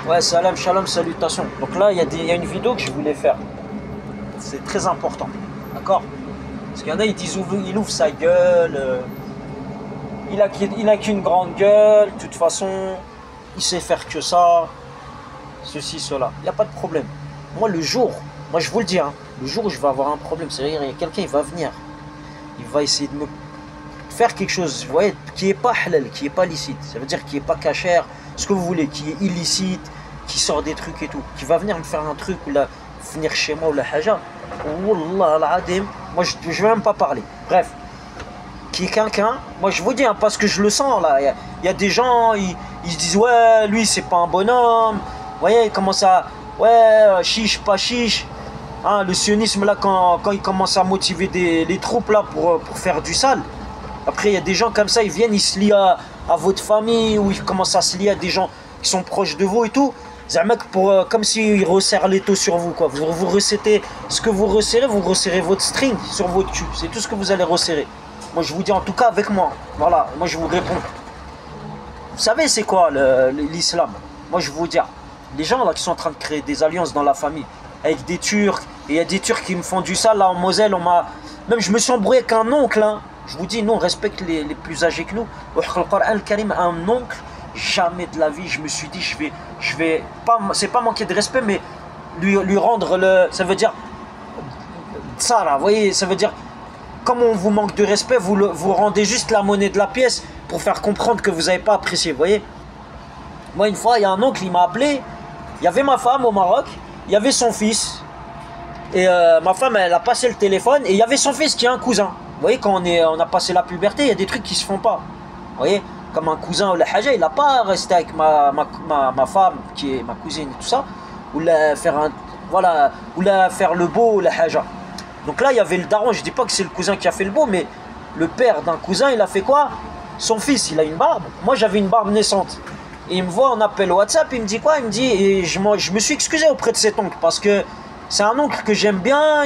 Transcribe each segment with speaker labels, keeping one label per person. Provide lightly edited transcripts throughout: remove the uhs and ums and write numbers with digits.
Speaker 1: Ouais, salam, shalom, salutations. Donc là, il y a une vidéo que je voulais faire. C'est très important. D'accord? Parce qu'il y en a, ils disent il ouvre sa gueule. Il a qu'une grande gueule. De toute façon, il sait faire que ça. Ceci, cela. Il n'y a pas de problème. Moi je vous le dis, hein, le jour où je vais avoir un problème, c'est-à-dire il y a quelqu'un, il va venir. Il va essayer de me faire quelque chose, vous voyez, qui n'est pas halal, qui n'est pas licite. Ça veut dire qui n'est pas cachère, ce que vous voulez, qui est illicite, qui sort des trucs et tout. Qui va venir me faire un truc ou là, venir chez moi ou la haja. Wallah al-adim. Moi je ne vais même pas parler. Bref. Qui est quelqu'un, moi je vous dis, hein, parce que je le sens là. Il y a des gens, ils se disent, ouais, lui c'est pas un bonhomme. Vous voyez, il commence à, ouais, chiche, pas chiche. Hein, le sionisme là, quand il commence à motiver les troupes là pour faire du sale. Après, il y a des gens comme ça, ils viennent, ils se lient à votre famille, ou ils commencent à se lier à des gens qui sont proches de vous et tout. C'est un mec comme s'ils resserrent l'étau sur vous, quoi. Vous resserrez ce que vous resserrez votre string sur votre cul. C'est tout ce que vous allez resserrer. Moi, je vous dis en tout cas avec moi. Voilà, moi je vous réponds. Vous savez, c'est quoi l'islam? Moi, je vais vous dire. Les gens là qui sont en train de créer des alliances dans la famille avec des Turcs, et il y a des Turcs qui me font du sale là en Moselle, même je me suis embrouillé avec un oncle, hein. Je vous dis, nous on respecte les plus âgés que nous. Le Coran al-Karim, un oncle, jamais de la vie je me suis dit je vais pas, c'est pas manquer de respect, mais lui rendre ça veut dire ça là, vous voyez, ça veut dire comme on vous manque de respect, vous rendez juste la monnaie de la pièce pour faire comprendre que vous n'avez pas apprécié, vous voyez. Moi une fois, il y a un oncle, il m'a appelé, il y avait ma femme au Maroc, il y avait son fils, et ma femme elle a passé le téléphone, et il y avait son fils qui est un cousin. Vous voyez, quand on a passé la puberté, il y a des trucs qui se font pas. Vous voyez, comme un cousin ou la haja, il n'a pas resté avec ma femme, qui est ma cousine et tout ça, ou la faire faire le beau ou la haja. Donc là, il y avait le daron, je dis pas que c'est le cousin qui a fait le beau, mais le père d'un cousin, il a fait quoi? Son fils, il a une barbe. Moi, j'avais une barbe naissante. Et il me voit en appel WhatsApp, il me dit quoi? Il me dit, et je me suis excusé auprès de cet oncle, parce que c'est un oncle que j'aime bien,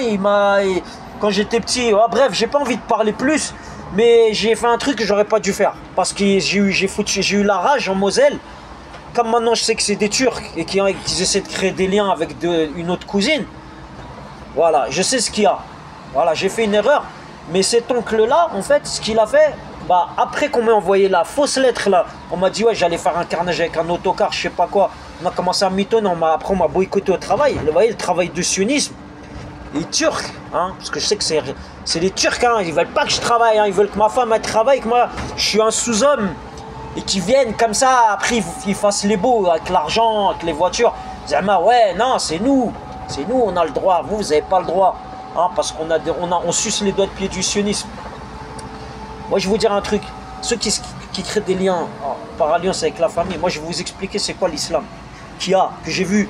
Speaker 1: quand j'étais petit, bref, j'ai pas envie de parler plus, mais j'ai fait un truc que j'aurais pas dû faire. Parce que j'ai eu la rage en Moselle. Comme maintenant je sais que c'est des Turcs et qu'ils essaient de créer des liens avec une autre cousine. Voilà, je sais ce qu'il y a. Voilà, j'ai fait une erreur. Mais cet oncle-là, en fait, ce qu'il a fait, après qu'on m'ait envoyé la fausse lettre là, on m'a dit ouais, j'allais faire un carnage avec un autocar, je sais pas quoi. On a commencé à mitonner, après on m'a boycotté au travail. Vous voyez, le travail de sionisme. Les Turcs, hein, parce que je sais que c'est les Turcs, hein, ils veulent pas que je travaille, hein, ils veulent que ma femme elle travaille, que moi je suis un sous-homme, et qu'ils viennent comme ça, après ils fassent les beaux avec l'argent, avec les voitures. Zama, ouais, non, c'est nous, on a le droit, vous n'avez pas le droit, hein, parce on suce les doigts de pied du sionisme. Moi je vais vous dire un truc, ceux qui créent des liens par alliance avec la famille, moi je vais vous expliquer c'est quoi l'islam, que j'ai vu.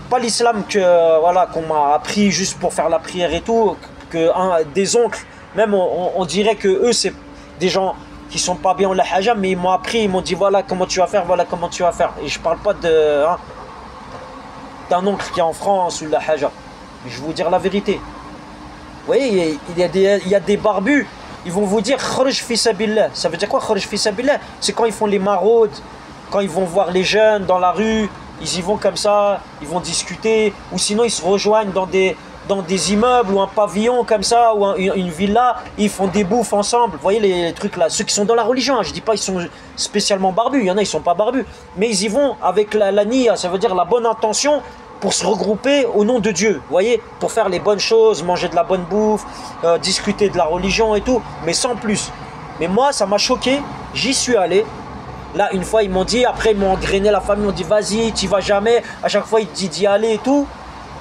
Speaker 1: Pas l'islam qu'on m'a appris juste pour faire la prière et tout, des oncles, même on dirait que eux c'est des gens qui sont pas bien en la haja, mais ils m'ont appris, ils m'ont dit voilà comment tu vas faire, voilà comment tu vas faire. Et je parle pas d'un oncle qui est en France ou la haja, mais je vais vous dire la vérité. Vous voyez, il y a des barbus, ils vont vous dire kharj fi sabilillah. Ça veut dire quoi kharj fi sabilillah? C'est quand ils font les maraudes, quand ils vont voir les jeunes dans la rue. Ils y vont comme ça, ils vont discuter, ou sinon ils se rejoignent dans des immeubles ou un pavillon comme ça, ou une villa, ils font des bouffes ensemble. Vous voyez les trucs là, ceux qui sont dans la religion, hein, je dis pas ils sont spécialement barbus, il y en a ils sont pas barbus, mais ils y vont avec la niya, ça veut dire la bonne intention, pour se regrouper au nom de Dieu, vous voyez, pour faire les bonnes choses, manger de la bonne bouffe, discuter de la religion et tout, mais sans plus. Mais moi ça m'a choqué, j'y suis allé. Là, une fois, ils m'ont dit, après, ils m'ont engrainé la famille, ils m'ont dit, vas-y, t'y vas jamais. À chaque fois, ils te disent d'y aller et tout.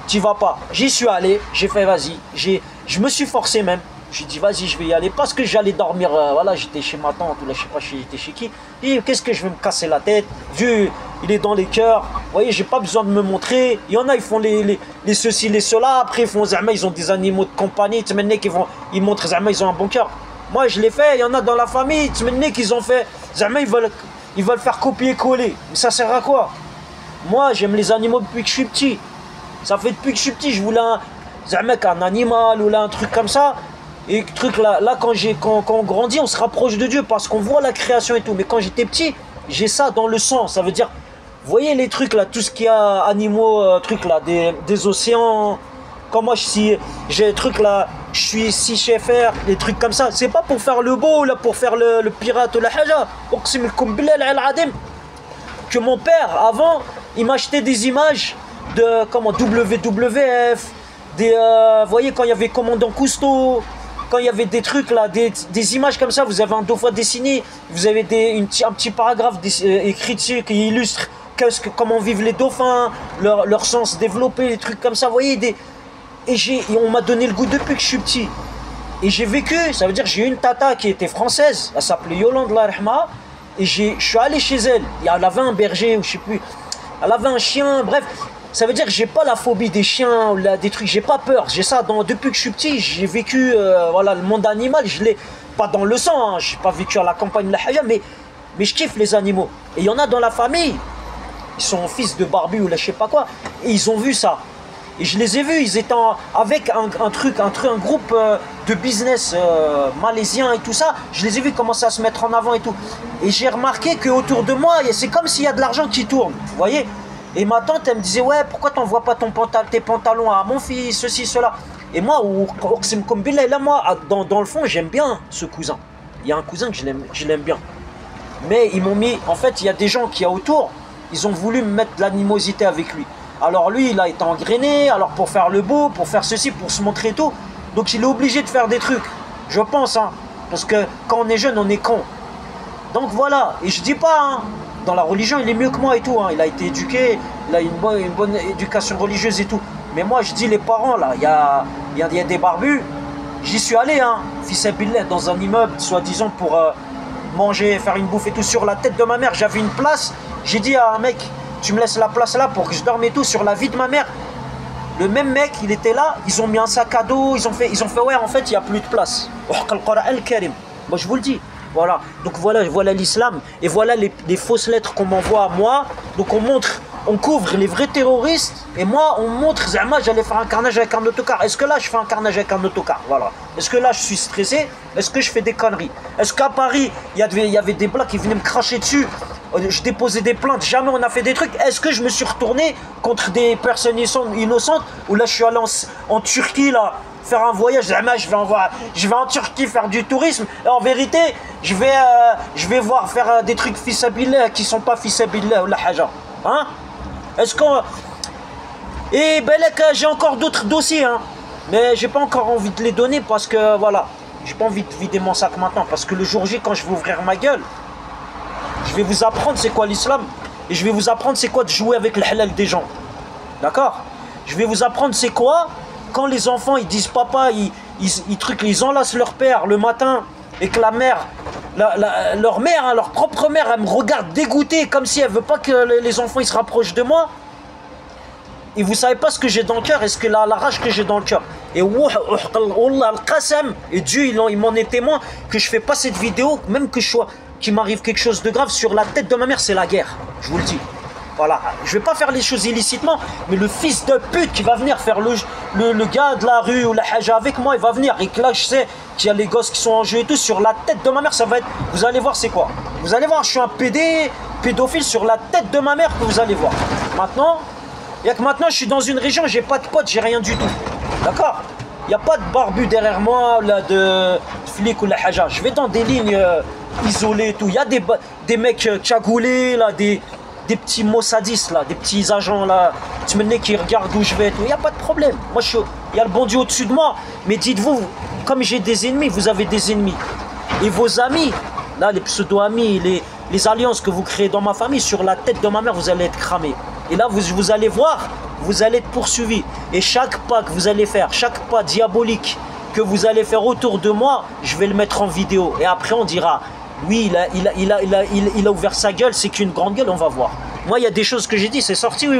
Speaker 1: T'y vas pas. J'y suis allé, j'ai fait, vas-y. Je me suis forcé même. J'ai dit, vas-y, je vais y aller. Parce que j'allais dormir, voilà, j'étais chez ma tante, ou là, je sais pas, j'étais chez qui. Et qu'est-ce que je vais me casser la tête? Dieu, il est dans les cœurs. Vous voyez, j'ai pas besoin de me montrer. Il y en a, ils font les ceci, les cela. Après, ils font, ils ont des animaux de compagnie. Ils montrent, ils ont un bon cœur. Moi, je l'ai fait. Il y en a dans la famille, qu'ils ont fait. Ils veulent faire copier-coller. Mais ça sert à quoi? Moi, j'aime les animaux depuis que je suis petit. Ça fait depuis que je suis petit, je voulais un animal ou là, un truc comme ça. Et truc là quand on grandit, on se rapproche de Dieu parce qu'on voit la création et tout. Mais quand j'étais petit, j'ai ça dans le sang. Ça veut dire, Vous voyez les trucs là, tout ce qu'il y a, animaux, trucs là, des océans. Comme moi, si j'ai des trucs là, je suis si chez faire, des trucs comme ça. C'est pas pour faire le beau, là, pour faire le pirate ou la haja. Que mon père, avant, il m'achetait des images de comment, WWF, vous voyez, quand il y avait Commandant Cousteau, quand il y avait des trucs là, des images comme ça, vous avez un dauphin dessiné, vous avez un petit paragraphe écrit dessus qui illustre comment vivent les dauphins, leur sens développé, des trucs comme ça, vous voyez, et on m'a donné le goût depuis que je suis petit. Et j'ai vécu, ça veut dire que j'ai eu une tata qui était française, elle s'appelait Yolande Larhma, et je suis allé chez elle, elle avait un berger, ou je sais plus, elle avait un chien, bref. Ça veut dire que j'ai pas la phobie des chiens ou des trucs, j'ai pas peur. J'ai ça depuis que je suis petit, j'ai vécu voilà, le monde animal, je l'ai pas dans le sang, hein, j'ai pas vécu à la campagne de la Haja, mais je kiffe les animaux. Et il y en a dans la famille, ils sont fils de barbu ou là je sais pas quoi, et ils ont vu ça. Et je les ai vus, ils étaient avec un groupe de business malaisien et tout ça. Je les ai vus commencer à se mettre en avant et tout. Et j'ai remarqué qu'autour de moi, c'est comme s'il y a de l'argent qui tourne, vous voyez. Et ma tante, elle me disait, ouais, pourquoi t'envoies pas tes pantalons à mon fils, ceci, cela. Et moi, dans le fond, j'aime bien ce cousin. Il y a un cousin que je l'aime bien. Mais ils m'ont mis, en fait, il y a des gens qui y a autour, ils ont voulu me mettre de l'animosité avec lui. Alors lui, il a été engrainé, alors pour faire le beau, pour faire ceci, pour se montrer et tout. Donc il est obligé de faire des trucs, je pense, hein. Parce que quand on est jeune, on est con. Donc voilà, et je dis pas, hein, dans la religion, il est mieux que moi et tout, hein. Il a été éduqué, il a une bonne éducation religieuse et tout. Mais moi, je dis les parents, là, il y a des barbus. J'y suis allé, hein, fils Billet, dans un immeuble, soi-disant pour manger, faire une bouffe et tout. Sur la tête de ma mère, j'avais une place. J'ai dit à un mec, tu me laisses la place là pour que je dorme et tout, sur la vie de ma mère. Le même mec, il était là, ils ont mis un sac à dos, ils ont fait ouais, en fait, il n'y a plus de place. Moi, je vous le dis. Voilà, donc voilà l'islam, et voilà les fausses lettres qu'on m'envoie à moi. Donc on couvre les vrais terroristes, et moi on montre, j'allais faire un carnage avec un autocar. Est-ce que là je fais un carnage avec un autocar? Voilà. Est-ce que là je suis stressé? Est-ce que je fais des conneries? Est-ce qu'à Paris, il y avait des blacks qui venaient me cracher dessus? Je déposais des plaintes, jamais on a fait des trucs. Est-ce que je me suis retourné contre des personnes innocentes? Ou là je suis allé en Turquie là, faire un voyage, je vais en Turquie faire du tourisme, et en vérité je vais voir faire des trucs fissabillah qui sont pas fissabillah ou la haja, hein? Est-ce qu'on... Et ben là j'ai encore d'autres dossiers, hein, mais j'ai pas encore envie de les donner parce que voilà, j'ai pas envie de vider mon sac maintenant, parce que le jour J, quand je vais ouvrir ma gueule, je vais vous apprendre c'est quoi l'islam, et je vais vous apprendre c'est quoi de jouer avec le halal des gens, d'accord? Je vais vous apprendre c'est quoi quand les enfants ils disent papa, ils enlacent leur père le matin, et que la mère, leur mère, hein, leur propre mère, elle me regarde dégoûtée comme si elle veut pas que les enfants ils se rapprochent de moi. Et vous savez pas ce que j'ai dans le cœur, est-ce que la rage que j'ai dans le cœur. Et et Dieu il m'en est témoin que je fais pas cette vidéo, même que qu'il m'arrive quelque chose de grave sur la tête de ma mère, c'est la guerre, je vous le dis. Voilà, je vais pas faire les choses illicitement, mais le fils de pute qui va venir faire le gars de la rue ou la haja avec moi, il va venir. Et que là, je sais qu'il y a les gosses qui sont en jeu et tout, sur la tête de ma mère, ça va être... Vous allez voir c'est quoi. Vous allez voir, je suis un pédophile sur la tête de ma mère que vous allez voir. Maintenant, il y a que maintenant, je suis dans une région, j'ai pas de potes, j'ai rien du tout. D'accord? Il n'y a pas de barbu derrière moi, là, de flic ou la haja. Je vais dans des lignes isolées et tout. Il y a des mecs cagoulés, là, des petits mossadistes là, des petits agents là, qui regardent où je vais et tout, il n'y a pas de problème. Moi, il y a le bon Dieu au-dessus de moi, mais dites-vous, comme j'ai des ennemis, vous avez des ennemis. Et vos amis, là, les pseudo-amis, les alliances que vous créez dans ma famille, sur la tête de ma mère, vous allez être cramés. Et là, vous allez voir, vous allez être poursuivis. Et chaque pas que vous allez faire, chaque pas diabolique que vous allez faire autour de moi, je vais le mettre en vidéo. Et après, on dira... Oui, il a ouvert sa gueule, c'est qu'une grande gueule, on va voir. Moi, il y a des choses que j'ai dit, c'est sorti, oui.